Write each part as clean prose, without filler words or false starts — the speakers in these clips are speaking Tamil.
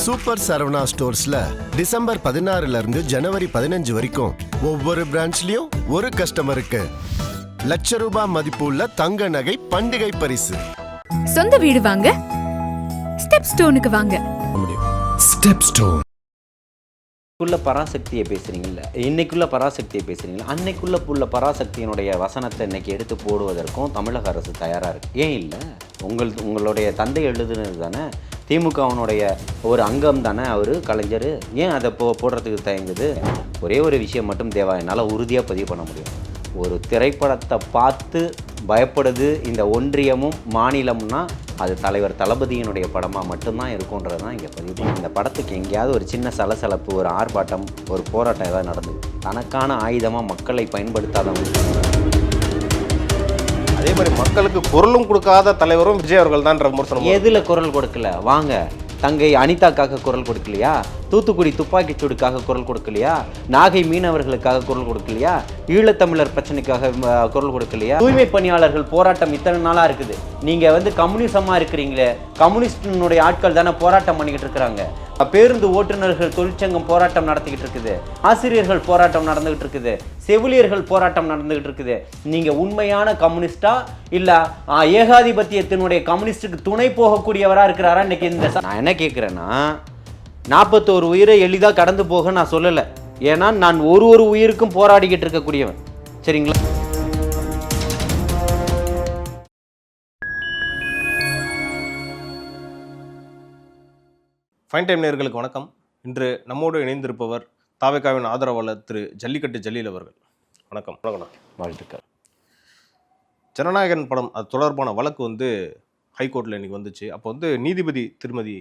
சூப்பர் சரவணா ஸ்டோர்ஸ்ல டிசம்பர் 16 இருந்து ஜனவரி 15 வரைக்கும் ஒவ்வொரு பிரான்ச்லயும் ஒரு கஸ்டமருக்கு ₹1,00,000 மதிப்புள்ள தங்க நகை பண்டிகை பரிசு. சொந்த வீடு வாங்க ஸ்டெப் ஸ்டோனுக்கு வாங்க. Step stone. பராசக்தியை பேசுறீங்கல்ல, இன்னைக்குள்ள பராசக்தியை பேசுறீங்களா, அன்னைக்குள்ள பராசக்தியினுடைய வசனத்தை இன்னைக்கு எடுத்து போடுவதற்கும் தமிழக அரசு தயாரா இருக்கு. ஏன் இல்லை? உங்களுடைய தந்தை எழுதுனது தானே, திமுகவினுடைய ஒரு அங்கம் தானே அவர், கலைஞர். ஏன் அதை போடுறதுக்கு தயங்குது? ஒரே ஒரு விஷயம் மட்டும் தேவை, என்னால் உறுதியாக பதிவு பண்ண முடியும். ஒரு திரைப்படத்தை பார்த்து பயப்படுது இந்த ஒன்றியமும் மாநிலம்னா அது தலைவர் தளபதியினுடைய படமாக மட்டும்தான் இருக்குன்றது தான் இங்கே பதிவு. இந்த படத்துக்கு எங்கேயாவது ஒரு சின்ன சலசலப்பு, ஒரு ஆர்ப்பாட்டம், ஒரு போராட்டம் ஏதாவது நடந்தது, தனக்கான ஆயுதமாக மக்களை பயன்படுத்தாதவங்க. அதே மாதிரி மக்களுக்கு குரலும் கொடுக்காத தலைவரும் விஜய் அவர்கள் தான் விமர்சனம். எதில் குரல் கொடுக்கல? வாங்க, தங்கை அனிதாக்காக குரல் கொடுக்கலையா? தூத்துக்குடி துப்பாக்கிச்சூடுக்காக குரல் கொடுக்கலையா? நாகை மீனவர்களுக்காக குரல் கொடுக்கலையா? ஈழத்தமிழர் பிரச்சனைக்காக குரல் கொடுக்கலையா? தூய்மை பணியாளர்கள் போராட்டம் இத்தனை நாளாக இருக்குது. நீங்கள் கம்யூனிசமாக இருக்கிறீங்களே, கம்யூனிஸ்டினுடைய ஆட்கள் தானே போராட்டம் பண்ணிக்கிட்டு இருக்கிறாங்க. பேருந்து ஓட்டுநர்கள் தொழிற்சங்கம் போராட்டம் நடத்திக்கிட்டு இருக்குது, ஆசிரியர்கள் போராட்டம் நடந்துகிட்டு இருக்குது, செவிலியர்கள் போராட்டம் நடந்துகிட்டு இருக்குது. நீங்கள் உண்மையான கம்யூனிஸ்டா இல்லை ஏகாதிபத்தியத்தினுடைய கம்யூனிஸ்டுக்கு துணை போகக்கூடியவராக இருக்கிறாரா இன்னைக்கு? நான் என்ன கேட்குறேன்னா, 41 உயிரை எளிதாக கடந்து போக நான் சொல்லலை. ஏன்னா நான் ஒரு உயிருக்கும் போராடிக்கிட்டு இருக்கக்கூடியவன். சரிங்களா? ஃபைன் டைம் நேயர்களுக்கு வணக்கம். இன்று நம்மோடு இணைந்திருப்பவர் தாவேகாவின் ஆதரவாளர் திரு ஜல்லிக்கட்டு ஜலீல் அவர்கள். வணக்கம். வாழ்த்துக்கள். ஜனநாயகன் படம் அது தொடர்பான வழக்கு ஹைகோர்ட்டில் இன்னைக்கு வந்துச்சு. அப்போ நீதிபதி திருமதி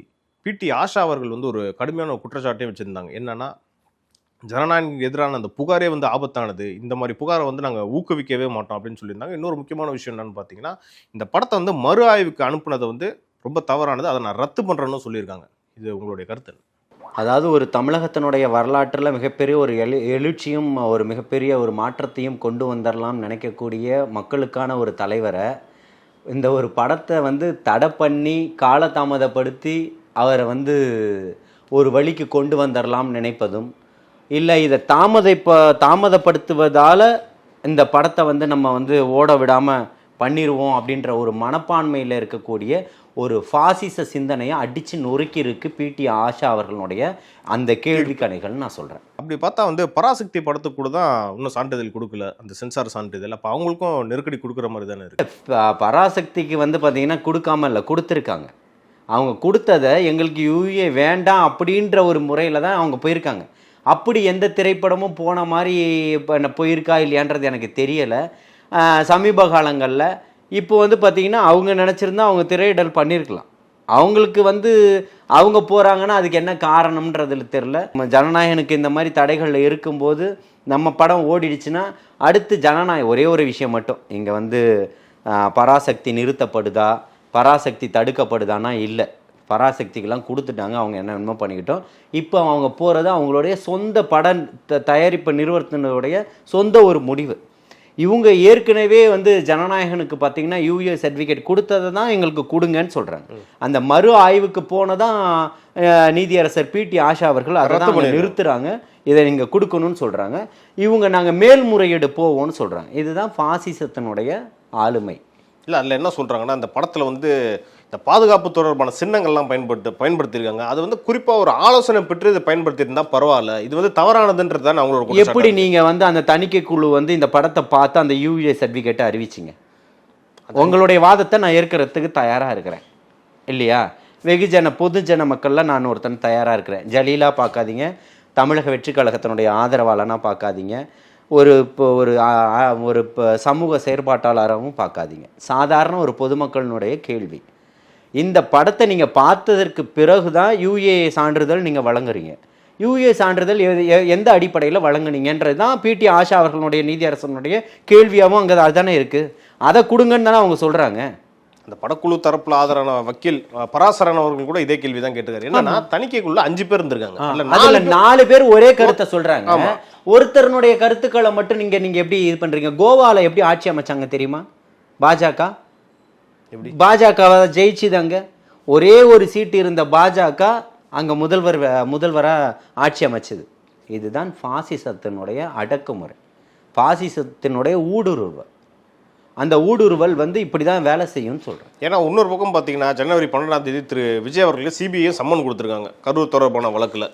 PT ஆஷா அவர்கள் ஒரு கடுமையான குற்றச்சாட்டையும் வச்சுருந்தாங்க. என்னன்னா, ஜனநாயகனுக்கு எதிரான அந்த புகாரே ஆபத்தானது, இந்த மாதிரி புகாரை நாங்கள் ஊக்குவிக்கவே மாட்டோம் அப்படின்னு சொல்லியிருந்தாங்க. இன்னொரு முக்கியமான விஷயம் என்னன்னு பார்த்தீங்கன்னா, இந்த படத்தை மறு ஆய்வுக்கு அனுப்புனதை ரொம்ப தவறானது, அதை நான் ரத்து பண்ணுறேன்னு சொல்லியிருக்காங்க. இது உங்களுடைய கருத்து? அதாவது ஒரு தமிழகத்தினுடைய வரலாற்றில் மிகப்பெரிய ஒரு எழுச்சியும் ஒரு மிகப்பெரிய ஒரு மாற்றத்தையும் கொண்டு வந்துடலாம் நினைக்கக்கூடிய மக்களுக்கான ஒரு தலைவரை இந்த ஒரு படத்தை தடை பண்ணி காலதாமதப்படுத்தி அவரை ஒரு வழிக்கு கொண்டு வந்துடலாம் நினைப்பதும், இல்லை இதை தாமதப்படுத்துவதால் இந்த படத்தை நம்ம ஓட விடாமல் பண்ணிடுவோம் அப்படின்ற ஒரு மனப்பான்மையில் இருக்கக்கூடிய ஒரு பாசிச சிந்தனையை அடித்து நொறுக்கி இருக்கு PT ஆஷா அவர்களுடைய அந்த கேள்வி கணைகள் நான் சொல்கிறேன். அப்படி பார்த்தா பராசக்தி படத்துக்கு கூட தான் இன்னும் சான்றிதழ் கொடுக்கல, அந்த சென்சார் சான்றிதழ். அப்போ அவங்களுக்கும் நெருக்கடி கொடுக்குற மாதிரி தானே இருக்கு. பராசக்திக்கு பார்த்தீங்கன்னா கொடுக்காம இல்லை, கொடுத்துருக்காங்க. அவங்க கொடுத்ததை எங்களுக்கு UA வேண்டாம் அப்படின்ற ஒரு முறையில் தான் அவங்க போயிருக்காங்க. அப்படி எந்த திரைப்படமும் போன மாதிரி இப்போ போயிருக்கா இல்லையான்றது எனக்கு தெரியலை. சமீப காலங்களில் இப்போ பார்த்திங்கன்னா அவங்க நினச்சிருந்தா அவங்க திரையிடல் பண்ணியிருக்கலாம். அவங்களுக்கு அவங்க போகிறாங்கன்னா அதுக்கு என்ன காரணம்ன்றதுல தெரில. நம்ம ஜனநாயகனுக்கு இந்த மாதிரி தடைகள் இருக்கும்போது நம்ம படம் ஓடிடுச்சுன்னா அடுத்து ஜனநாயகம் ஒரே ஒரு விஷயம் மட்டும், இங்கே பராசக்தி நிறுத்தப்படுதா, பராசக்தி தடுக்கப்படுதானா? இல்லை, பராசக்திக்கெல்லாம் கொடுத்துட்டாங்க, அவங்க என்ன பண்ணிக்கிட்டோம். இப்போ அவங்க போகிறது அவங்களுடைய சொந்த தயாரிப்பு நிறுவனத்தினுடைய சொந்த ஒரு முடிவு. இவங்க ஏற்கனவே ஜனநாயகனுக்கு பார்த்திங்கன்னா UA சர்டிஃபிகேட் கொடுத்ததை தான் எங்களுக்கு கொடுங்கன்னு சொல்கிறாங்க. அந்த மறு ஆய்வுக்கு போனதான் நீதியரசர் PT ஆஷா அவர்கள் அதை தான் நிறுத்துகிறாங்க, இதை நீங்கள் கொடுக்கணும்னு சொல்கிறாங்க. இவங்க நாங்கள் மேல்முறையீடு போவோம்னு சொல்கிறாங்க. இதுதான் பாசிசத்தினுடைய ஆளுமை. இல்லை, அதில் என்ன சொல்கிறாங்கன்னா, அந்த படத்தில் இந்த பாதுகாப்பு தொடர்பான சின்னங்கள்லாம் பயன்படுத்தியிருக்காங்க. அது குறிப்பாக ஒரு ஆலோசனை பெற்று இதை பயன்படுத்தியிருந்தா பரவாயில்ல, இது தவறானதுன்றது தான் அவங்களோட. எப்படி நீங்கள் அந்த தணிக்கை குழு இந்த படத்தை பார்த்து அந்த UA சர்டிஃபிகேட்டை அறிவிச்சிங்க? உங்களுடைய வாதத்தை நான் ஏற்கிறதுக்கு தயாராக இருக்கிறேன் இல்லையா? பொதுஜன மக்களில் நான் ஒருத்தன் தயாராக இருக்கிறேன். ஜலீலாக பார்க்காதீங்க, தமிழக வெற்றி கழகத்தினுடைய ஆதரவாளனாக பார்க்காதீங்க, ஒரு சமூக செயற்பாட்டாளராகவும் பார்க்காதீங்க. சாதாரண ஒரு பொதுமக்களினுடைய கேள்வி. இந்த படத்தை நீங்கள் பார்த்ததற்கு பிறகு தான் UA சான்றிதழ் நீங்கள் வழங்குறீங்க. UA சான்றிதழ் எந்த அடிப்படையில் வழங்குனீங்கன்றது தான் PT ஆஷா அவர்களுடைய நீதியரசனுடைய கேள்வியாகவும் அங்கே அதுதானே இருக்குது. அதை கொடுங்கன்னு தானே அவங்க சொல்கிறாங்க. அந்த படக்குழு தரப்புல ஆதரவான வக்கீல் பராசரன் அவர்கள் கூட இதே கேள்வி தான் கேட்டுக்காரு. என்னன்னா, தணிக்கைக்குள்ள 5 பேர் இருந்திருக்காங்க, அதுல 4 பேர் ஒரே கருத்தை சொல்றாங்க. ஒருத்தருடைய கருத்துக்களை மட்டும் நீங்க எப்படி இது பண்றீங்க? கோவால எப்படி ஆட்சி அமைச்சாங்க தெரியுமா? பாஜக ஜெயிச்சுதாங்க. ஒரே ஒரு சீட்டு இருந்த பாஜக அங்கே முதல்வராக ஆட்சி அமைச்சது. இதுதான் பாசிசத்தினுடைய அடக்குமுறை, பாசிசத்தினுடைய ஊடுருவல். அந்த ஊடுருவல் வந்து இப்படி தான் வேலை செய்யும்னு சொல்கிறேன். ஏன்னா இன்னொரு பக்கம் பார்த்தீங்கன்னா ஜனவரி 12ஆம் தேதி திரு விஜய் அவர்களுக்கு சிபிஐ சம்மன் கொடுத்துருக்காங்க கரூர் தொடர்பான வழக்கில்.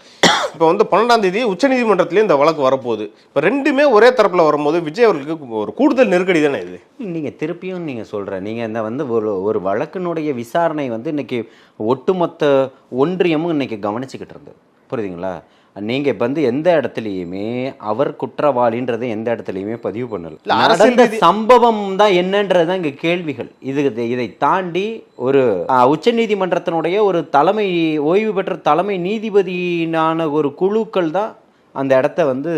இப்போ வந்து 12ஆம் தேதி உச்சநீதிமன்றத்திலேயே இந்த வழக்கு வரப்போகுது. இப்போ ரெண்டுமே ஒரே தரப்பில் வரும்போது விஜய் அவர்களுக்கு ஒரு கூடுதல் நெருக்கடி தானே இது? நீங்கள் திருப்பியும் நீங்கள் சொல்கிற நீங்கள் இந்த வந்து ஒரு வழக்கினுடைய விசாரணை வந்து இன்றைக்கி ஒட்டுமொத்த ஒன்றியமும் இன்றைக்கி கவனிச்சுக்கிட்டு இருந்தது. புரியுதுங்களா? நீங்கள் இப்போ வந்து எந்த இடத்துலையுமே அவர் குற்றவாளின்றதை எந்த இடத்துலையுமே பதிவு பண்ணல. நடந்த சம்பவம் தான் என்னன்றது தான் இங்கே கேள்விகள். இதை தாண்டி ஒரு உச்சநீதிமன்றத்தினுடைய ஒரு ஓய்வு பெற்ற தலைமை நீதிபதியினான ஒரு குழுக்கள் தான் அந்த இடத்த வந்து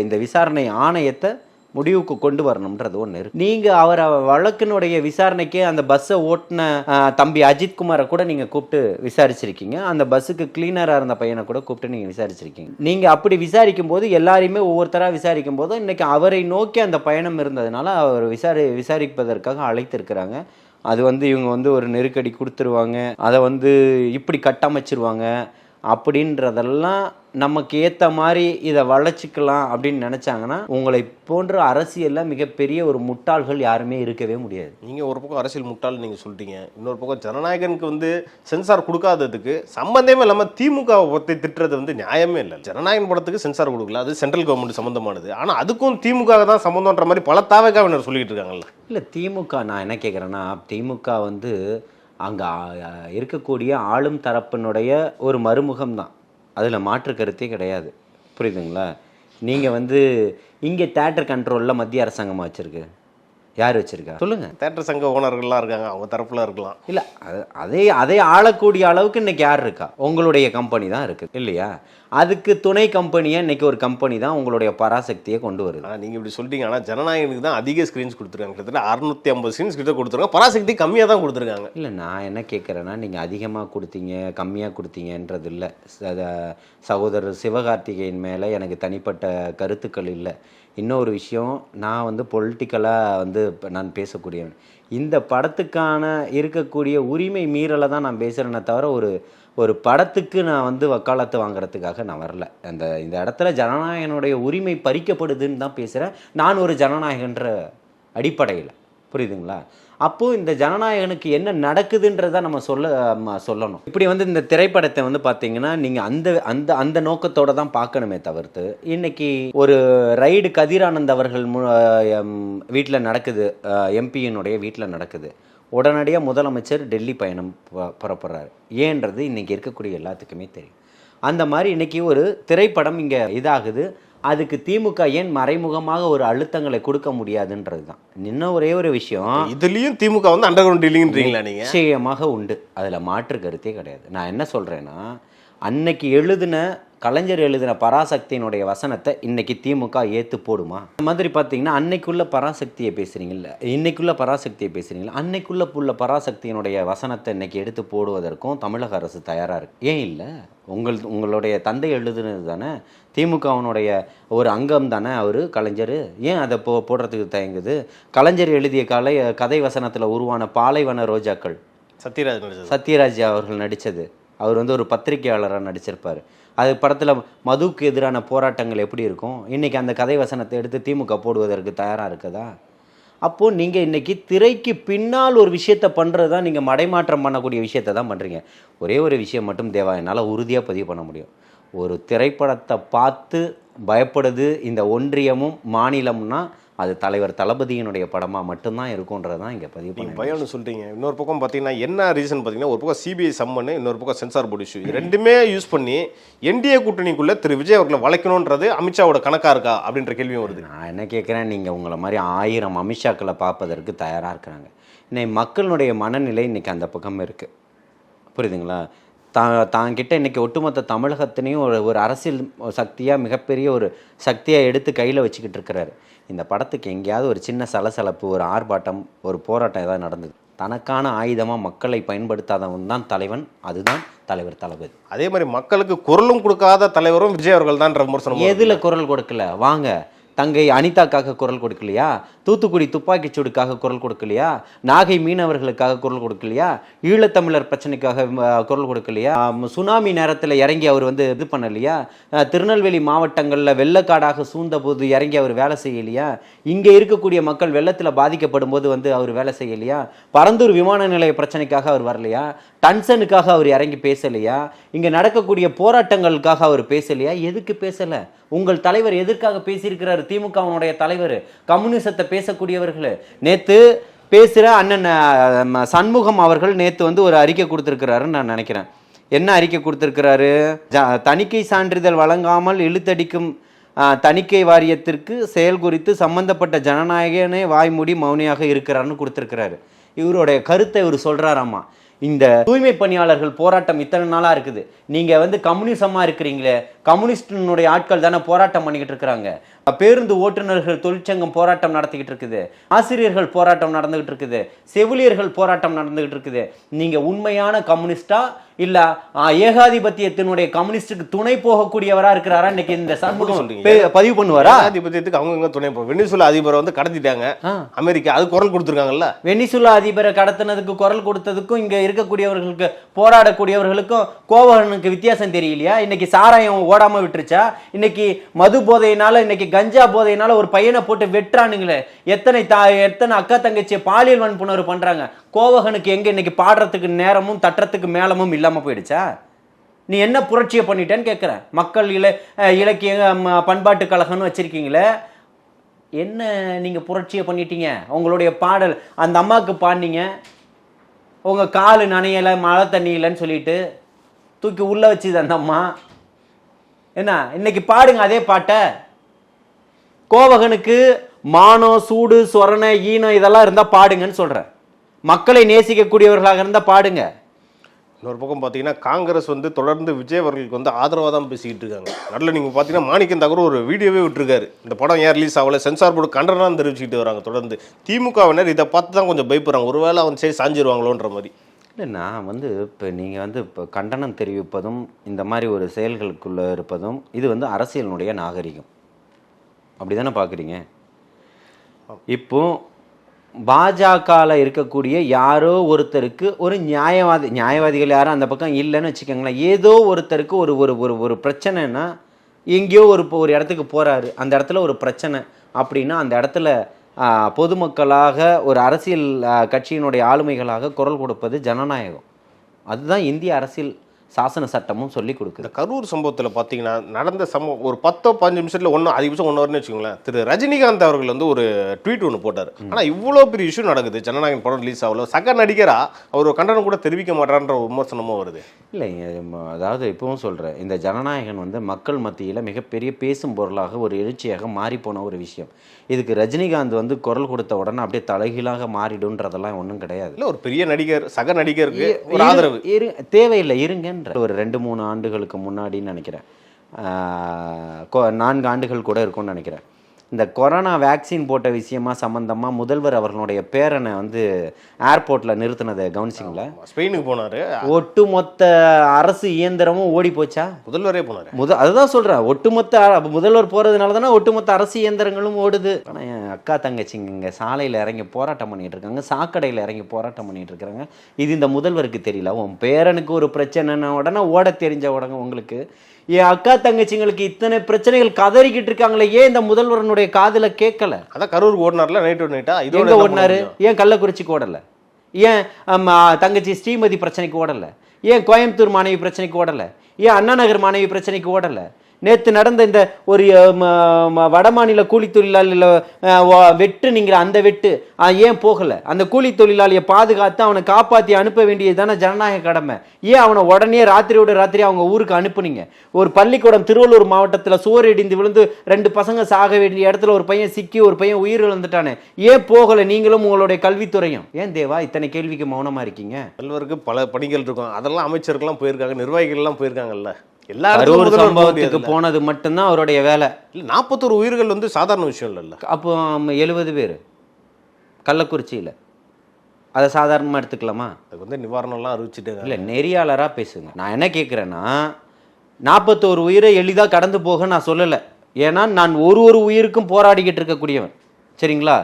இந்த விசாரணை ஆணையத்தை முடிவுக்கு கொண்டு வரணும்ன்றது ஒன்று இருக்கு. நீங்கள் வழக்கினுடைய விசாரணைக்கு அந்த பஸ்ஸை ஓட்டின தம்பி அஜித்குமாரை கூட நீங்கள் கூப்பிட்டு விசாரிச்சிருக்கீங்க. அந்த பஸ்ஸுக்கு கிளீனராக இருந்த பையனை கூட கூப்பிட்டு நீங்கள் விசாரிச்சிருக்கீங்க. நீங்கள் அப்படி விசாரிக்கும் போது எல்லாரையுமே ஒவ்வொருத்தராக விசாரிக்கும் போது இன்னைக்கு அவரை நோக்கி அந்த பயணம் இருந்ததுனால அவர் விசாரிப்பதற்காக அழைத்திருக்கிறாங்க. அது வந்து இவங்க வந்து ஒரு நெருக்கடி கொடுத்துருவாங்க, அதை வந்து இப்படி கட்டமைச்சிருவாங்க அப்படின்றதெல்லாம் நமக்கு ஏற்ற மாதிரி இதை வளர்ச்சிக்கலாம் அப்படின்னு நினச்சாங்கன்னா உங்களை போன்ற அரசியலில் மிகப்பெரிய ஒரு முட்டாள்கள் யாருமே இருக்கவே முடியாது. நீங்கள் ஒரு பக்கம் அரசியல் முட்டாள் நீங்கள் சொல்லிட்டீங்க, இன்னொரு பக்கம் ஜனநாயகனுக்கு வந்து சென்சார் கொடுக்காததுக்கு சம்பந்தமே இல்லாமல் திமுகவை பற்றி திட்டுறது வந்து நியாயமே இல்லை. ஜனநாயகன் படத்துக்கு சென்சார் கொடுக்கல, அது சென்ட்ரல் கவர்மெண்ட் சம்மந்தமானது. ஆனால் அதுக்கும் திமுக தான் சம்மந்தன்ற மாதிரி பல தாவகாவினர் சொல்லிக்கிட்டு இருக்காங்கல்ல. இல்லை திமுக, நான் என்ன கேட்குறேன்னா, திமுக வந்து அங்கே இருக்கக்கூடிய ஆளும் தரப்பினுடைய ஒரு மறுமுகம் தான், அதில் மாற்று கருத்தே கிடையாது. புரியுதுங்களா? நீங்கள் வந்து இங்கே தேட்டர் கண்ட்ரோலில் மத்திய அரசாங்கமாக வச்சுருக்கு, யார் வச்சுருக்கா சொல்லுங்கள்? தேட்டர் சங்க ஓனர்கள்லாம் இருக்காங்க, அவங்க தரப்பில் இருக்கலாம். இல்லை அதே ஆளக்கூடிய அளவுக்கு இன்றைக்கி யார் இருக்கா? உங்களுடைய கம்பெனி தான் இருக்குது இல்லையா? அதுக்கு துணை கம்பெனியாக இன்றைக்கி ஒரு கம்பெனி தான் உங்களுடைய பராசக்தியை கொண்டு வருது. ஆனால் நீங்கள் இப்படி சொல்லிட்டீங்க. ஆனால் ஜனநாயகனுக்கு தான் அதிக ஸ்க்ரீன்ஸ் கொடுத்துருக்காங்க, கிட்டத்தட்ட 650 ஸ்க்ரீன்ஸ் கிட்ட கொடுத்துருக்காங்க. பராசக்தி கம்மியாக தான் கொடுத்துருக்காங்க. இல்லை நான் என்ன கேட்குறேன்னா, நீங்கள் அதிகமாக கொடுத்தீங்க கம்மியாக கொடுத்தீங்கன்றது இல்லை. சகோதரர் சிவகார்த்திகேயன் மேலே எனக்கு தனிப்பட்ட கருத்துக்கள் இல்லை. இன்னொரு விஷயம், நான் வந்து பொலிட்டிக்கலாக வந்து நான் பேசக்கூடியவன். இந்த படத்துக்கான இருக்கக்கூடிய உரிமை மீறலை தான் நான் பேசுகிறேன்னே தவிர ஒரு படத்துக்கு நான் வந்து வக்காலத்து வாங்குறதுக்காக நான் வரல. இந்த இடத்துல ஜனநாயகனுடைய உரிமை பறிக்கப்படுதுன்னு தான் பேசுகிறேன். நான் ஒரு ஜனநாயகன்ற அடிப்படையில். புரியுதுங்களா? அப்போது இந்த ஜனநாயகனுக்கு என்ன நடக்குதுன்றதை நம்ம சொல்லணும். இப்படி வந்து இந்த திரைப்படத்தை வந்து பார்த்தீங்கன்னா நீங்கள் அந்த நோக்கத்தோடு தான் பார்க்கணுமே தவிர்த்து, இன்னைக்கு ஒரு ரைடு கதிரானந்த் அவர்கள் வீட்டில் நடக்குது, எம்பியினுடைய வீட்டில் நடக்குது, உடனடியாக முதலமைச்சர் டெல்லி பயணம் புறப்படுறாரு. ஏன்றது இன்றைக்கி இருக்கக்கூடிய எல்லாத்துக்குமே தெரியும். அந்த மாதிரி இன்றைக்கி ஒரு திரைப்படம் இங்கே இதாகுது. அதுக்கு திமுக ஏன் மறைமுகமாக ஒரு அழுத்தங்களை கொடுக்க முடியாதுன்றது தான். இன்னும் ஒரே ஒரு விஷயம், இதுலேயும் திமுக வந்து அண்டர் கிரவுண்ட் டீலிங்ன்றீங்களா நீங்கள்? நிச்சயமாக உண்டு, அதில் மாற்று கருத்தே கிடையாது. நான் என்ன சொல்கிறேன்னா, அன்னைக்கு கலைஞர் எழுதின பராசக்தியினுடைய வசனத்தை இன்னைக்கு திமுக ஏற்று போடுமா? அந்த மாதிரி பார்த்தீங்கன்னா அன்னைக்குள்ள பராசக்தியை பேசுகிறீங்களா, இன்னைக்குள்ள பராசக்தியை பேசுகிறீங்களா, அன்னைக்குள்ள பராசக்தியினுடைய வசனத்தை இன்னைக்கு எடுத்து போடுவதற்கும் தமிழக அரசு தயாராக இருக்குது. ஏன் இல்லை? உங்களுடைய தந்தை எழுதுனது தானே, திமுகவினுடைய ஒரு அங்கம் தானே அவர் கலைஞர். ஏன் அதை போடுறதுக்கு தயங்குது? கலைஞர் எழுதிய கதை வசனத்தில் உருவான பாலைவன ரோஜாக்கள் சத்யராஜ் அவர்கள் நடித்தது. அவர் வந்து ஒரு பத்திரிகையாளராக நடிச்சிருப்பார். அது படத்தில் மதுவுக்கு எதிரான போராட்டங்கள் எப்படி இருக்கும்? இன்றைக்கி அந்த கதை வசனத்தை எடுத்து திமுக போடுவதற்கு தயாராக இருக்குதா? அப்போது நீங்கள் இன்றைக்கி திரைக்கு பின்னால் ஒரு விஷயத்தை பண்ணுறது தான், நீங்கள் மடைமாற்றம் பண்ணக்கூடிய விஷயத்தை தான் பண்ணுறீங்க. ஒரே ஒரு விஷயம் மட்டும் தேவா என்னால் உறுதியாக பதிவு பண்ண முடியும். ஒரு திரைப்படத்தை பார்த்து பயப்படுது இந்த ஒன்றியமும் மாநிலம்னா அது தலைவர் தளபதியினுடைய படமாக மட்டும்தான் இருக்கும்ன்றது தான் இங்கே பதிவு பண்ணி பயம்னு சொல்கிறீங்க. இன்னொரு பக்கம் பார்த்தீங்கன்னா என்ன ரீசன் பார்த்தீங்கன்னா, ஒரு பக்கம் சிபிஐ சம்மனு, இன்னொரு பக்கம் சென்சார் போர்டு இஷ்யூ. இது ரெண்டுமே யூஸ் பண்ணி என்டிஏ கூட்டணிக்குள்ளே திரு விஜய் அவர்களை வளைக்கணுன்றது அமித்ஷாவோட கணக்காக இருக்கா அப்படின்ற கேள்வியும் வருது. நான் என்ன கேட்குறேன், நீங்கள் உங்களை மாதிரி 1000 அமித்ஷாக்களை பார்ப்பதற்கு தயாராக இருக்கிறாங்க. இன்னைக்கு மக்களுடைய மனநிலை இன்றைக்கி அந்த பக்கம் இருக்குது. புரியுதுங்களா? தாங்கிட்ட இன்றைக்கி ஒட்டுமொத்த தமிழகத்தினையும் ஒரு அரசியல் சக்தியாக, மிகப்பெரிய ஒரு சக்தியாக எடுத்து கையில் வச்சுக்கிட்டு இருக்கிறாரு. இந்த படத்துக்கு எங்கேயாவது ஒரு சின்ன சலசலப்பு, ஒரு ஆர்ப்பாட்டம், ஒரு போராட்டம் ஏதாவது நடந்தது, தனக்கான ஆயுதமாக மக்களை பயன்படுத்தாதவன் தான் தலைவன். அதுதான் தலைவர் தளபதி. அதே மாதிரி மக்களுக்கு குரலும் கொடுக்காத தலைவரும் விஜய் அவர்கள் தான் விமர்சனம். எதில் குரல் கொடுக்கல? வாங்க தங்கை அனிதாக்காக குரல் கொடுக்கலையா? தூத்துக்குடி துப்பாக்கிச்சூடுக்காக குரல் கொடுக்கலையா? நாகை மீனவர்களுக்காக குரல் கொடுக்கலையா? ஈழத்தமிழர் பிரச்சனைக்காக குரல் கொடுக்கலையா? சுனாமி நேரத்தில் இறங்கி அவர் வந்து இது பண்ணலையா? திருநெல்வேலி மாவட்டங்களில் வெள்ளக்காடாக சூழ்ந்த போது இறங்கி அவர் வேலை செய்யலையா? இங்கே இருக்கக்கூடிய மக்கள் வெள்ளத்தில் பாதிக்கப்படும் போது வந்து அவர் வேலை செய்யலையா? பரந்தூர் விமான நிலைய பிரச்சனைக்காக அவர் வரலையா? டன்சனுக்காக அவர் இறங்கி பேசலையா? இங்கே நடக்கக்கூடிய போராட்டங்களுக்காக அவர் பேசலையா? எதுக்கு பேசலை? உங்கள் தலைவர் எதற்காக பேசியிருக்கிறார்? திமுகவுடைய தலைவர் கம்யூனிசத்தை பேசக்கூடியவர்கள். நேற்று பேசுகிற அண்ணன் சண்முகம் அவர்கள் நேற்று வந்து ஒரு அறிக்கை கொடுத்துருக்கிறாருன்னு நான் நினைக்கிறேன். என்ன அறிக்கை கொடுத்துருக்கிறாரு? தணிக்கை சான்றிதழ் வழங்காமல் இழுத்தடிக்கும் தணிக்கை வாரியத்திற்கு செயல் குறித்து சம்பந்தப்பட்ட ஜனநாயகனே வாய்மூடி மௌனியாக இருக்கிறாருன்னு கொடுத்துருக்கிறாரு. இவருடைய கருத்தை இவர் சொல்கிறாராமா, இந்த தூய்மை பணியாளர்கள் போராட்டம் இத்தனை நாளாக இருக்குது, நீங்கள் வந்து கம்யூனிசமாக இருக்கிறீங்களே, கம்யூனிஸ்டினுடைய ஆட்கள் தானே போராட்டம் பண்ணிக்கிட்டு இருக்கிறாங்க, பேருந்து ஓட்டுநர்கள் தொழிற்சங்கம் போராட்டம் நடத்திக்கிட்டு இருக்குது, ஆசிரியர்கள் போராட்டம் நடந்துகிட்டு இருக்குது, செவிலியர்கள் போராட்டம் நடந்துகிட்டு இருக்குது, நீங்கள் உண்மையான கம்யூனிஸ்டா இல்ல ஏகாதிபத்தியத்தினுடைய கம்யூனிஸ்டுக்கு துணை போகக்கூடியவரா இருக்கிறாரா? இன்னைக்கு இந்த சண்முகம் பதிவு பண்ணுவாரா? ஏகாதிபத்தியத்துக்கு அவங்க துணை போ. வெனிசுலா அதிபரை வந்து கடத்திட்டாங்க அமெரிக்கா, அது குரல் கொடுத்துருக்காங்கல்ல. வெனிசுலா அதிபரை கடத்தினதுக்கு குரல் கொடுத்ததுக்கும் இங்க இருக்கக்கூடியவர்களுக்கு போராடக்கூடியவர்களுக்கும் கோவகனுக்கு வித்தியாசம் தெரியலையா? இன்னைக்கு சாராயம் ஓடாம விட்டுருச்சா? இன்னைக்கு மது போதையினால, இன்னைக்கு கஞ்சா போதையினால ஒரு பையனை போட்டு வெட்டுறானுங்களே, எத்தனை அக்கா தங்கச்சியை பாலியல் வன்புணர்வு பண்றாங்க. கோவகனுக்கு எங்க இன்னைக்கு பாடுறதுக்கு நேரமும் தட்டுறதுக்கு மேலமும் இல்லாம போயிடுச்சா? நீ என்ன புரட்சியை பண்ணிட்டேன்னு கேட்குறேன். மக்கள் இலக்கிய பண்பாட்டு கழகம்னு வச்சிருக்கீங்களே, என்ன நீங்க புரட்சியை பண்ணிட்டீங்க? உங்களுடைய பாடல் அந்த அம்மாவுக்கு பாடினீங்க, உங்க காலு நனையலை மழை தண்ணி இல்லைன்னு சொல்லிட்டு தூக்கி உள்ள வச்சுது அந்த அம்மா. என்ன இன்னைக்கு பாடுங்க அதே பாட்டை. கோவகனுக்கு மானம் சூடு சொரணை ஈனம் இதெல்லாம் இருந்தா பாடுங்கன்னு சொல்றேன். மக்களை நேசிக்கக்கூடியவர்களாக இருந்தா பாடுங்க. இன்னொரு பக்கம் பார்த்தீங்கன்னா காங்கிரஸ் வந்து தொடர்ந்து விஜய் அவர்களுக்கு வந்து ஆதரவாக தான் பேசிக்கிட்டு இருக்காங்க. நல்ல நீங்கள் பார்த்தீங்கன்னா மாணிக்கம் தாக்கூர் ஒரு வீடியோவே விட்டுருக்காரு, இந்த படம் ஏன் ரிலீஸ் ஆகல, சென்சார் போர்டு கண்டனம் தெரிவிச்சுக்கிட்டு வராங்க. தொடர்ந்து திமுகவினர் இதை பார்த்து தான் கொஞ்சம் பயப்படுறாங்க, ஒருவேளை அவன் சரி சாஞ்சிருவாங்களோன்ற மாதிரி. இல்லை, நான் வந்து இப்போ நீங்கள் வந்து இப்போ கண்டனம் தெரிவிப்பதும் இந்த மாதிரி ஒரு செயல்களுக்குள்ளே இருப்பதும் இது வந்து அரசியலினுடைய நாகரிகம், அப்படி தானே பார்க்குறீங்க? இப்போ பாஜகவில் இருக்கக்கூடிய யாரோ ஒருத்தருக்கு ஒரு நியாயவாதிகள் யாரும் அந்த பக்கம் இல்லைன்னு வச்சுக்கோங்களேன், ஏதோ ஒருத்தருக்கு ஒரு ஒரு ஒரு ஒரு பிரச்சனைனா எங்கேயோ ஒரு இடத்துக்கு போகிறாரு, அந்த இடத்துல ஒரு பிரச்சனை அப்படின்னா அந்த இடத்துல பொதுமக்களாக ஒரு அரசியல் கட்சியினுடைய ஆளுமைகளாக குரல் கொடுப்பது ஜனநாயகம். அதுதான் இந்திய அரசியல் சாசன சட்டமும் சொல்லி கொடுக்குது. இந்த கரூர் சம்பவத்தில் பார்த்தீங்கன்னா நடந்த சம்பவம் ஒரு 10-15 நிமிஷத்தில் அதிகபட்சம் 1 ஹவர்னு வச்சுக்கோங்களேன். திரு ரஜினிகாந்த் அவர்கள் வந்து ஒரு ட்வீட் ஒன்று போட்டார். ஆனால் இவ்வளோ பெரிய இஷ்யூ நடக்குது, ஜனநாயகன் படம் ரிலீஸ் ஆகல, சக நடிகரா அவர் கண்டனம் கூட தெரிவிக்க மாட்டார்ன்ற விமர்சனமும் வருது. இல்லை, அதாவது இப்பவும் சொல்கிறேன், இந்த ஜனநாயகன் வந்து மக்கள் மத்தியில் மிகப்பெரிய பேசும் பொருளாக ஒரு எழுச்சியாக மாறிப்போன ஒரு விஷயம். இதுக்கு ரஜினிகாந்த் வந்து குரல் கொடுத்த உடனே அப்படியே தலைகீழாக மாறிடுன்றதெல்லாம் ஒன்றும் கிடையாது. இல்லை, ஒரு பெரிய நடிகர் சக நடிகருக்கு ஒரு ஆதரவு தேவையில்லை, இருங்க. ஒரு 2-3 ஆண்டுகளுக்கு முன்னாடின்னு நினைக்கிறேன், 4 ஆண்டுகள் கூட இருக்கும்னு நினைக்கிறேன், இந்த கொரோனா வேக்சின் போட்ட விஷயமா சம்பந்தமாக முதல்வர் அவர்களுடைய பேரனை வந்து ஏர்போர்ட்டில் நிறுத்தினதை கவனிச்சிங்களா? ஸ்பெயினுக்கு போனார், ஒட்டுமொத்த அரசு இயந்திரமும் ஓடி போச்சா? முதல்வரே போனார். அதுதான் சொல்கிறேன், ஒட்டுமொத்த முதல்வர் போகிறதுனால தானே ஒட்டுமொத்த அரசு இயந்திரங்களும் ஓடுது. ஆனால் என் அக்கா தங்கச்சிங்க இங்கே சாலையில் இறங்கி போராட்டம் பண்ணிகிட்டு இருக்காங்க, சாக்கடையில் இறங்கி போராட்டம் பண்ணிகிட்டு இருக்கிறாங்க. இது இந்த முதல்வருக்கு தெரியல. உன் பேரனுக்கு ஒரு பிரச்சனைன்னா உடனே ஓட தெரிஞ்ச உடனே உங்களுக்கு என் அக்கா தங்கச்சிங்களுக்கு இத்தனை பிரச்சனைகள் கதறிக்கிட்டு இருக்காங்களே, ஏன் இந்த முதல்வரனுடைய காதுல கேட்கல? அதான் கரூருக்கு ஓடினார்ல, நைட்டா எங்க ஓடினாரு? ஏன் கள்ளக்குறிச்சிக்கு ஓடல? ஏன் தங்கச்சி ஸ்ரீமதி பிரச்சனைக்கு ஓடல? ஏன் கோயம்புத்தூர் மாணவி பிரச்சனைக்கு ஓடல? ஏன் அண்ணா நகர் மாணவி பிரச்சனைக்கு ஓடல? நேற்று நடந்த இந்த ஒரு வடமாநில கூலி தொழிலாளியில் வெட்டுனீங்கிற அந்த வெட்டு ஏன் போகலை? அந்த கூலி தொழிலாளியை பாதுகாத்து அவனை காப்பாற்றி அனுப்ப வேண்டியது தானே ஜனநாயக கடமை. ஏன் அவனை உடனே ராத்திரியோட ராத்திரி அவங்க ஊருக்கு அனுப்புனீங்க? ஒரு பள்ளிக்கூடம் திருவள்ளூர் மாவட்டத்தில் சுவர் இடிந்து விழுந்து 2 பசங்க சாக வேண்டிய இடத்துல ஒரு பையன் சிக்கி ஒரு பையன் உயிர் இழந்துட்டானே, ஏன் போகலை நீங்களும் உங்களுடைய கல்வித்துறையும்? ஏன் தேவா இத்தனை கேள்விக்கு மௌனமாக இருக்கீங்க? முதல்வருக்கு பல பணிகள் இருக்கும், அதெல்லாம் அமைச்சர்கள்லாம் போயிருக்காங்க, நிர்வாகிகள்லாம் போயிருக்காங்கல்ல. கரூர் சம்பவத்துக்கு போனது மட்டும்தான் அவருடைய வேலை. இல்லை, 41 உயிர்கள் வந்து சாதாரண விஷயம் இல்லைல்ல. அப்போ 70 பேர் கள்ளக்குறிச்சியில், அதை சாதாரணமாக எடுத்துக்கலாமா? அதுக்கு வந்து நிவாரணம்லாம் அறிவிச்சுட்டு இல்லை, நெறியாளராக பேசுங்க. நான் என்ன கேட்குறேன்னா, 41 உயிரை எளிதாக கடந்து போக நான் சொல்லலை, ஏன்னா நான் ஒரு உயிருக்கும் போராடிக்கிட்டு இருக்கக்கூடியவன், சரிங்களா?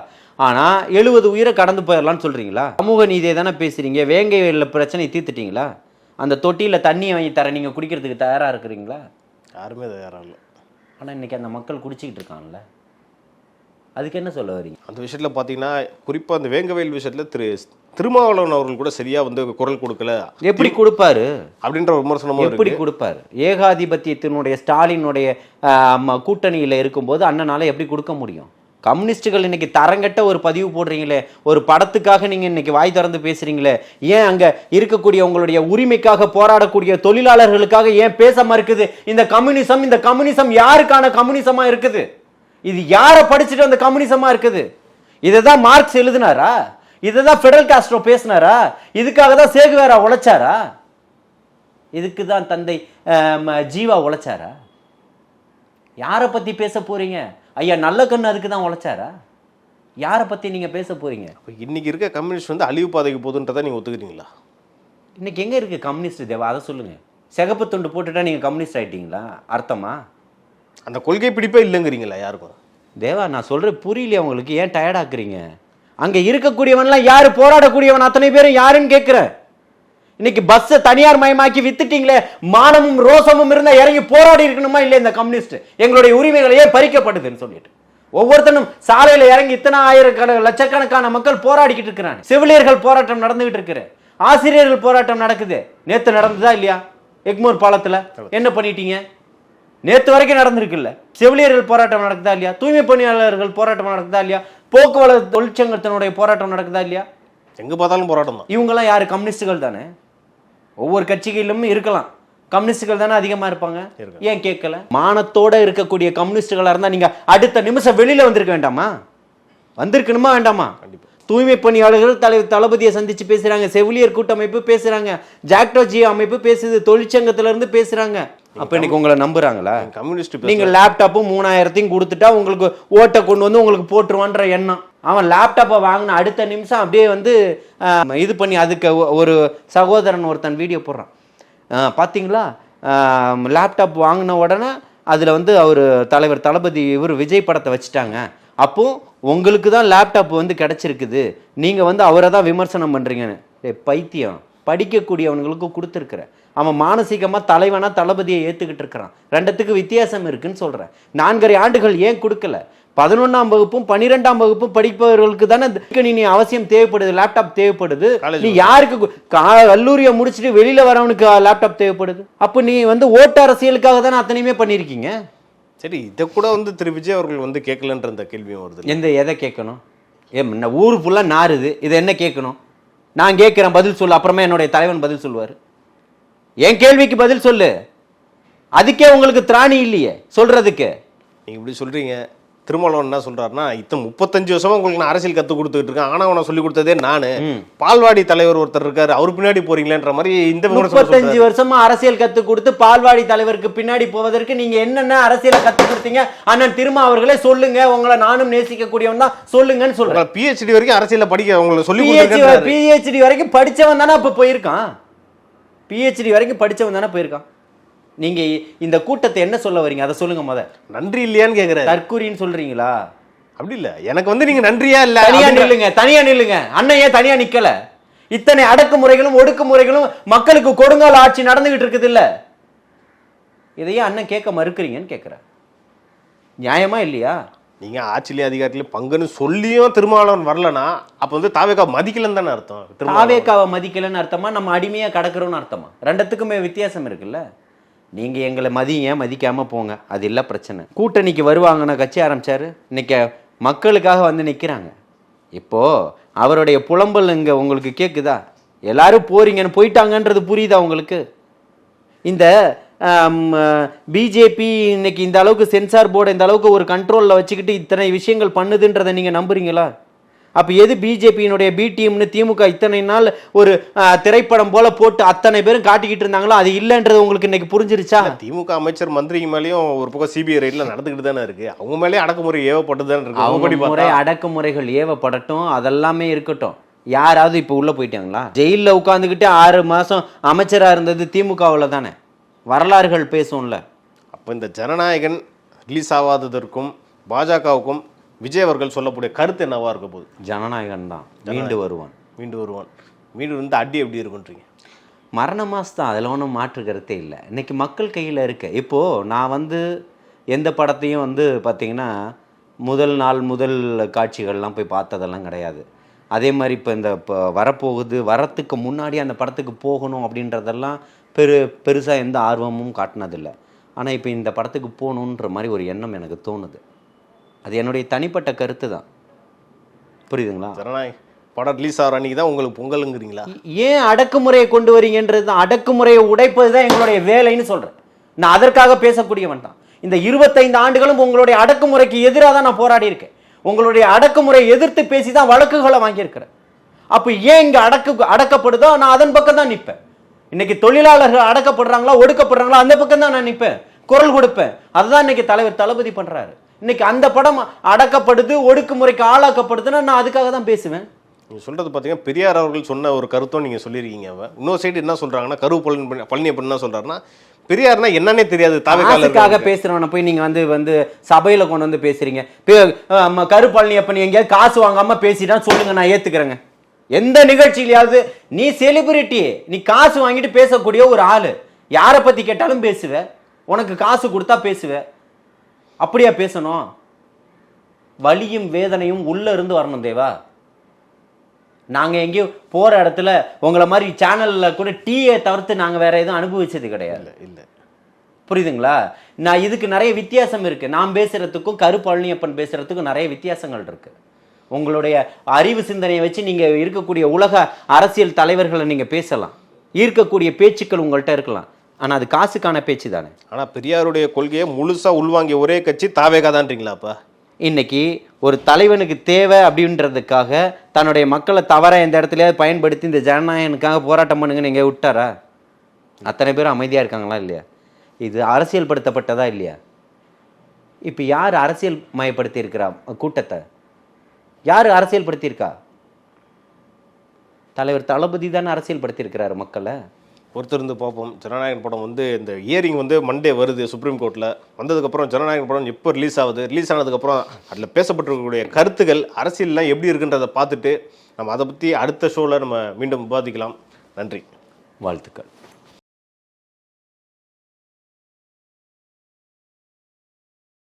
ஆனால் 70 உயிரை கடந்து போயிடலான்னு சொல்கிறீங்களா? சமூக நீதியை தானே பேசுகிறீங்க. வேங்கை வயலில் பிரச்சனையை தீர்த்துட்டீங்களா? அந்த தொட்டியில் தண்ணியை வாங்கி தரேன், நீங்கள் குடிக்கிறதுக்கு தயாராக இருக்கிறீங்களா? யாருமே தயாராக இல்லை. ஆனால் இன்றைக்கி அந்த மக்கள் குடிச்சிக்கிட்டு இருக்காங்கல்ல, அதுக்கு என்ன சொல்ல வரீங்க? அந்த விஷயத்தில் பார்த்தீங்கன்னா குறிப்பாக அந்த வேங்கவேல் விஷயத்தில் திருமாவளவன் அவர்கள் கூட சரியாக வந்து குரல் கொடுக்கல. எப்படி கொடுப்பாரு அப்படின்ற விமர்சனமும் எப்படி கொடுப்பாரு? ஏகாதிபத்தியத்தினுடைய ஸ்டாலினுடைய கூட்டணியில் இருக்கும்போது அண்ணனால எப்படி கொடுக்க முடியும்? கம்யூனிஸ்டுகள் இன்னைக்கு தரங்கட்ட ஒரு பதிவு போடுறீங்களே, ஒரு படத்துக்காக நீங்க இன்னைக்கு வாய் திறந்து பேசுறீங்களே, ஏன் அங்க இருக்கக்கூடிய உங்களுடைய உரிமைக்காக போராடக்கூடிய தொழிலாளர்களுக்காக ஏன் பேச மறுக்குது இந்த கம்யூனிசம்? இந்த கம்யூனிசம் யாருக்கான கம்யூனிசமா இருக்குது? இது யாரை படிச்சுட்டு அந்த கம்யூனிசமா இருக்குது? இதைதான் மார்க்ஸ் எழுதினாரா? இதைதான் ஃபெடரல் காஸ்ட்ரோ பேசினாரா? இதுக்காக தான் சேகுவேரா உழைச்சாரா? இதுக்கு தான் தந்தை ஜீவா உழைச்சாரா? யாரை பத்தி பேச போறீங்க? ஐயா நல்ல கண்ணு அதுக்கு தான் உழைச்சாரா? யாரை பத்தி நீங்க பேச போறீங்க? இன்னைக்கு இருக்க கம்யூனிஸ்ட் வந்து அழிவு பாதைக்கு போகுதுன்றதை நீங்க ஒத்துக்கிறீங்களா? இன்னைக்கு எங்க இருக்கு கம்யூனிஸ்ட் தேவா? அதை சொல்லுங்க. சிகப்பு துண்டு போட்டுட்டா நீங்க கம்யூனிஸ்ட் ஆயிட்டீங்களா? அர்த்தமா? அந்த கொள்கை பிடிப்பே இல்லைங்கிறீங்களா யாருக்கும்? தேவா நான் சொல்றது புரியலையா உங்களுக்கு? ஏன் டயர்டாக்குறீங்க? அங்க இருக்கக்கூடியவன்லாம் யாரு? போராடக்கூடியவன் அத்தனை பேரும் யாருன்னு கேட்கிறேன். இன்னைக்கு பஸ் தனியார் மயமாக்கி வித்துட்டீங்களே, மானமும் ரோசமும் இருந்தா இறங்கி போராடி இருக்கணுமா இல்லையா? இந்த கம்யூனிஸ்ட் எங்களுடைய உரிமைகளையே பறிக்கப்படுதுன்னு சொல்லிட்டு ஒவ்வொருத்தனும் சாலையில இறங்கி இத்தனை லட்சக்கணக்கான மக்கள் போராடிக்கிட்டு இருக்கிறாங்க. செவிலியர்கள் போராட்டம் நடந்துகிட்டு இருக்கு, ஆசிரியர்கள் போராட்டம் நடக்குது. நேத்து நடந்ததா இல்லையா? எக்மோர் பாலத்துல என்ன பண்ணிட்டீங்க? நேத்து வரைக்கும் நடந்திருக்குல்ல. செவிலியர்கள் போராட்டம் நடக்குதா இல்லையா? தூய்மை பணியாளர்கள் போராட்டம் நடக்குதா இல்லையா? போக்குவரத்து தொழிற்சங்கத்தினுடைய போராட்டம் நடக்குதா இல்லையா? எங்க பார்த்தாலும் போராட்டம் தான். இவங்கெல்லாம் யாரு? கம்யூனிஸ்டுகள் தானே. ஒவ்வொரு கட்சிகளிலும் இருக்கலாம், கம்யூனிஸ்டுகள் தானே அதிகமா இருப்பாங்க. ஏன் கேட்கல? மானத்தோட இருக்கக்கூடிய கம்யூனிஸ்டுகளா இருந்தா நீங்க அடுத்த நிமிஷம் வெளியில வந்திருக்க வேண்டாமா? வந்திருக்கணுமா வேண்டாமா? தூய்மை பணியாளர்கள் தளபதியை சந்திச்சு பேசுறாங்க, செவிலியர் கூட்டமைப்பு பேசுறாங்க, ஜாக்டோ ஜியோ அமைப்பு பேசுது, தொழிற்சங்கத்துல இருந்து பேசுறாங்க. அப்ப இன்னைக்கு உங்களை நம்புறாங்களா? கம்யூனிஸ்ட் நீங்க லேப்டாப்பும் 3000 கொடுத்துட்டா உங்களுக்கு ஓட்டை கொண்டு வந்து உங்களுக்கு போட்டுருவான்ற எண்ணம். அவன் லேப்டாப்பை வாங்கின அடுத்த நிமிஷம் அப்படியே வந்து இது பண்ணி அதுக்கு ஒரு சகோதரன் ஒருத்தன் வீடியோ போடுறான், பார்த்தீங்களா? லேப்டாப் வாங்கின உடனே அதில் வந்து அவர் தலைவர் தளபதி இவர் விஜய் படத்தை வச்சுட்டாங்க. அப்போ உங்களுக்கு தான் லேப்டாப் வந்து கிடைச்சிருக்குது, நீங்கள் வந்து அவரை தான் விமர்சனம் பண்ணுறீங்கன்னு. பைத்தியம். படிக்கக்கூடியவனுங்களுக்கு கொடுத்துருக்குற அவன் மானசீகமாக தலைவனா தளபதியை ஏற்றுக்கிட்டு இருக்கிறான். ரெண்டுத்துக்கு வித்தியாசம் இருக்குன்னு சொல்கிறேன். 4.5 ஆண்டுகள் ஏன் கொடுக்கல? 11ஆம் வகுப்பும் 12ஆம் வகுப்பும் படிப்பவர்களுக்கு தானே கணினி அவசியம் தேவைப்படுது, லேப்டாப் தேவைப்படுது. நீ யாருக்கு கல்லூரியை முடிச்சுட்டு வெளியில வரவனுக்கு லேப்டாப் தேவைப்படுது? அப்போ நீ வந்து ஓட்டு அரசியலுக்காக தானே அத்தனையுமே பண்ணியிருக்கீங்க. சரி, இதை கூட வந்து திரு விஜய் அவர்கள் வந்து கேட்கலன்ற அந்த கேள்வியும் வருது. எதை கேட்கணும்? ஊர் ஃபுல்லாக நாறுது, இதை என்ன கேட்கணும்? நான் கேட்குறேன், பதில் சொல்லு. அப்புறமா என்னுடைய தலைவன் பதில் சொல்லுவார். என் கேள்விக்கு பதில் சொல்லு. அதுக்கே உங்களுக்கு திராணி இல்லையே சொல்றதுக்கு. நீங்க இப்படி சொல்றீங்க. திருமாவளவன் என்ன சொல்றாருன்னா, 35 வருஷமா உங்களுக்கு நான் அரசியல் கற்றுக் கொடுத்துட்டு இருக்கேன், ஆனா அவனை சொல்லி கொடுத்ததே நானு. பால்வாடி தலைவர் ஒருத்தர் இருக்காரு, அவர் பின்னாடி போறீங்களேன்ற மாதிரி இந்த 35 வருஷமா அரசியல் கற்றுக் கொடுத்து பால்வாடி தலைவருக்கு பின்னாடி போவதற்கு நீங்க என்னென்ன அரசியலை கற்றுக் கொடுத்தீங்க? அண்ணன் திருமா அவர்களே சொல்லுங்க, உங்களை நானும் நேசிக்கக்கூடியவன் தான், சொல்லுங்கன்னு சொல்றேன். PhD வரைக்கும் அரசியல படிக்க உங்களுக்கு சொல்லி PhD வரைக்கும் படிச்சவன் தானே அப்ப போயிருக்கான். PhD வரைக்கும் படிச்சவன் தானே போயிருக்கான். நீங்க இந்த கூட்டத்தை என்ன சொல்ல வரீங்க? அதை சொல்லுங்க. நன்றி இல்லையான்னு கேக்குறேன். தற்கூரின்னு சொல்றீங்களா? அப்படி இல்ல, எனக்கு வந்து நீங்க நன்றியா இல்ல, தனியா நில்லுங்க. அண்ணன் ஏன் தனியா நிக்கல? இத்தனை அடக்குமுறைகளும் ஒடுக்குமுறைகளும் மக்களுக்கு கொடுங்கால ஆட்சி நடந்துகிட்டு இருக்குது இல்ல, இதையே அண்ணன் கேட்க மறுக்கிறீங்கன்னு கேட்கிறேன். நியாயமா இல்லையா? நீங்க ஆட்சியிலே அதிகாரத்திலே பங்குன்னு சொல்லியும் திருமாவளவன் வரலனா அப்ப வந்து தாவேகா மதிக்கலன்னு தானே அர்த்தம். தாவேகாவை மதிக்கலன்னு அர்த்தமா, நம்ம அடிமையா கடக்கிறோம்னு அர்த்தமா? ரெண்டுத்துக்குமே வித்தியாசம் இருக்குல்ல. நீங்க எங்களை ஏன் மதிக்காம போங்க, அது இல்லை பிரச்சனை. கூட்டணிக்கு வருவாங்கன்னு கட்சி ஆரம்பிச்சாரு, இன்னைக்கு மக்களுக்காக வந்து நிற்கிறாங்க. இப்போ அவருடைய புலம்பல் இங்க உங்களுக்கு கேட்குதா? எல்லாரும் போறீங்கன்னு போயிட்டாங்கன்றது புரியுதா உங்களுக்கு? இந்த பிஜேபி இன்னைக்கு இந்த அளவுக்கு சென்சார் போர்டு இந்த அளவுக்கு ஒரு கண்ட்ரோலில் வச்சுக்கிட்டு இத்தனை விஷயங்கள் பண்ணுதுன்றதை நீங்க நம்புறீங்களா? அப்போ எது பிஜேபியினுடைய பி டீம்னு திமுக இத்தனை நாள் ஒரு திரைப்படம் போல போட்டு அத்தனை பேரும் காட்டிக்கிட்டு இருந்தாங்களோ அது இல்லைன்றது உங்களுக்கு இன்னைக்கு புரிஞ்சிருச்சா? திமுக அமைச்சர் மந்திரிக்கு மேலேயும் ஒரு பக்கம் சிபிஐ ரைட்ல நடந்துக்கிட்டு தானே இருக்கு. அவங்க மேலே அடக்குமுறை ஏவப்பட்டு தானே இருக்கு. அவங்க அடக்குமுறைகள் ஏவப்படட்டும், அதெல்லாமே இருக்கட்டும். யாராவது இப்போ உள்ள போயிட்டாங்களா? ஜெயிலில் உட்காந்துக்கிட்டு 6 மாசம் அமைச்சராக இருந்தது திமுகவில் தானே. வரலாறுகள் பேசும்ல. அப்போ இந்த ஜனநாயகன் ரிலீஸ் ஆகாததற்கும் பாஜகவுக்கும் விஜய் அவர்கள் சொல்லக்கூடிய கருத்து என்னவா இருக்க போகுது? ஜனநாயகன் தான் மீண்டு வருவான். மீண்டு வந்து அடி எப்படி இருக்குன்றீங்க? மரண மாஸ் தான், அதில் ஒன்றும் மாற்று கருத்தே இல்லை. இன்றைக்கி மக்கள் கையில் இருக்கு. இப்போது நான் வந்து எந்த படத்தையும் வந்து பார்த்திங்கன்னா முதல் காட்சிகள்லாம் போய் பார்த்ததெல்லாம் கிடையாது. அதே மாதிரி இப்போ வரப்போகுது, வரத்துக்கு முன்னாடி அந்த படத்துக்கு போகணும் அப்படின்றதெல்லாம் பெருசாக எந்த ஆர்வமும் காட்டினதில்லை. ஆனால் இப்போ இந்த படத்துக்கு போகணுன்ற மாதிரி ஒரு எண்ணம் எனக்கு தோணுது. அது என்னுடைய தனிப்பட்ட கருத்து தான். புரியுதுங்களா? ஜனநாயக படம் ரிலீஸ் ஆகிற அன்றைக்கி தான் உங்களுக்கு பொங்கலுங்கிறீங்களா? ஏன் அடக்குமுறையை கொண்டு வரீங்கன்றது தான். அடக்குமுறையை உடைப்பது தான் எங்களுடைய வேலைன்னு சொல்கிறேன். நான் அதற்காக பேசக்கூடியவன் தான். இந்த 25 ஆண்டுகளும் உங்களுடைய அடக்குமுறைக்கு எதிராக தான் நான் போராடி இருக்கேன். உங்களுடைய அடக்குமுறையை எதிர்த்து பேசி தான் வழக்குகளை வாங்கியிருக்கிறேன். அப்போ ஏன் இங்கே அடக்கப்படுதோ நான் அதன் பக்கம் தான் நிற்பேன். இன்னைக்கு தொழிலாளர்கள் அடக்கப்படுறாங்களா ஒடுக்கப்படுறாங்களா அந்த பக்கம் தான் நான் நிற்பேன், குரல் கொடுப்பேன். அதுதான் இன்னைக்கு தலைவர் தளபதி பண்றாரு. இன்னைக்கு அந்த படம் அடக்கப்படுது, ஒடுக்குமுறைக்கு ஆளாக்கப்படுதுன்னா நான் அதுக்காக தான் பேசுவேன். நீங்கள் சொல்கிறது பார்த்தீங்கன்னா பெரியார் அவர்கள் சொன்ன ஒரு கருத்தும் நீங்கள் சொல்லியிருக்கீங்க. இன்னொரு சைடு என்ன சொல்கிறாங்கன்னா பழனியப்பன் என்ன சொல்கிறாருன்னா பெரியார்னா என்னன்னே தெரியாது, தாவேக்காக பேசுறவனை போய் நீங்க வந்து சபையில கொண்டு வந்து பேசுறீங்க. பழனியப்பன் எங்கேயாவது காசு வாங்காம பேசிட்டான்னு சொல்லுங்க, நான் ஏத்துக்கிறேங்க. எந்த நிகழ்ச்சியிலாவது நீ செலிபிரிட்டி, நீ காசு வாங்கிட்டு பேசக்கூடிய ஒரு ஆளு, யாரை பத்தி கேட்டாலும் பேசுவ, உனக்கு காசு கொடுத்தா பேசுவ. அப்படியா பேசணும்? வலியும் வேதனையும் உள்ள இருந்து வரணும் தேவா. நாங்க எங்கேயும் போற இடத்துல உங்களை மாதிரி சேனல்ல கூட டீயை தவிர்த்து நாங்க வேற எதுவும் அனுபவிச்சது கிடையாது. இல்ல, புரியுதுங்களா? நான் இதுக்கு நிறைய வித்தியாசம் இருக்கு. நான் பேசுறதுக்கும் பழனியப்பன் பேசுறதுக்கும் நிறைய வித்தியாசங்கள் இருக்கு. உங்களுடைய அறிவு சிந்தனையை வச்சு நீங்க இருக்கக்கூடிய உலக அரசியல் தலைவர்களை நீங்க பேசலாம், ஈர்க்கக்கூடிய பேச்சுக்கள் உங்கள்கிட்ட இருக்கலாம். ஆனா அது காசுக்கான பேச்சு தானே. ஆனா பெரியாருடைய கொள்கையை முழுசா உள்வாங்கிய ஒரே கட்சி தாவேகா தான்றீங்களாப்பா? இன்னைக்கு ஒரு தலைவனுக்கு தேவை அப்படின்றதுக்காக தன்னுடைய மக்களை தவற எந்த இடத்துலயாவது பயன்படுத்தி இந்த ஜனநாயகனுக்காக போராட்டம் பண்ணுங்கன்னு எங்கே விட்டாரா? அத்தனை பேரும் அமைதியா இருக்காங்களா இல்லையா? இது அரசியல் படுத்தப்பட்டதா இல்லையா? இப்போ யார் அரசியல் மயப்படுத்தி இருக்கிறா கூட்டத்தை? யார் அரசியல் படுத்தியிருக்கா? தலைவர் தளபதி தானே அரசியல் படுத்தியிருக்கிறாரு மக்களை. பொறுத்திருந்து பார்ப்போம். ஜனநாயகன் படம் வந்து இந்த இயரிங் வந்து மண்டே வருது சுப்ரீம் கோர்ட்டில். வந்ததுக்கப்புறம் ஜனநாயகன் படம் எப்போ ரிலீஸ் ஆகுது, ரிலீஸ் ஆனதுக்கப்புறம் அதில் பேசப்பட்டிருக்கக்கூடிய கருத்துக்கள் அரசியல்லாம் எப்படி இருக்குன்றதை பார்த்துட்டு நம்ம அதை பற்றி அடுத்த ஷோவில் நம்ம மீண்டும் விவாதிக்கலாம். நன்றி, வாழ்த்துக்கள்.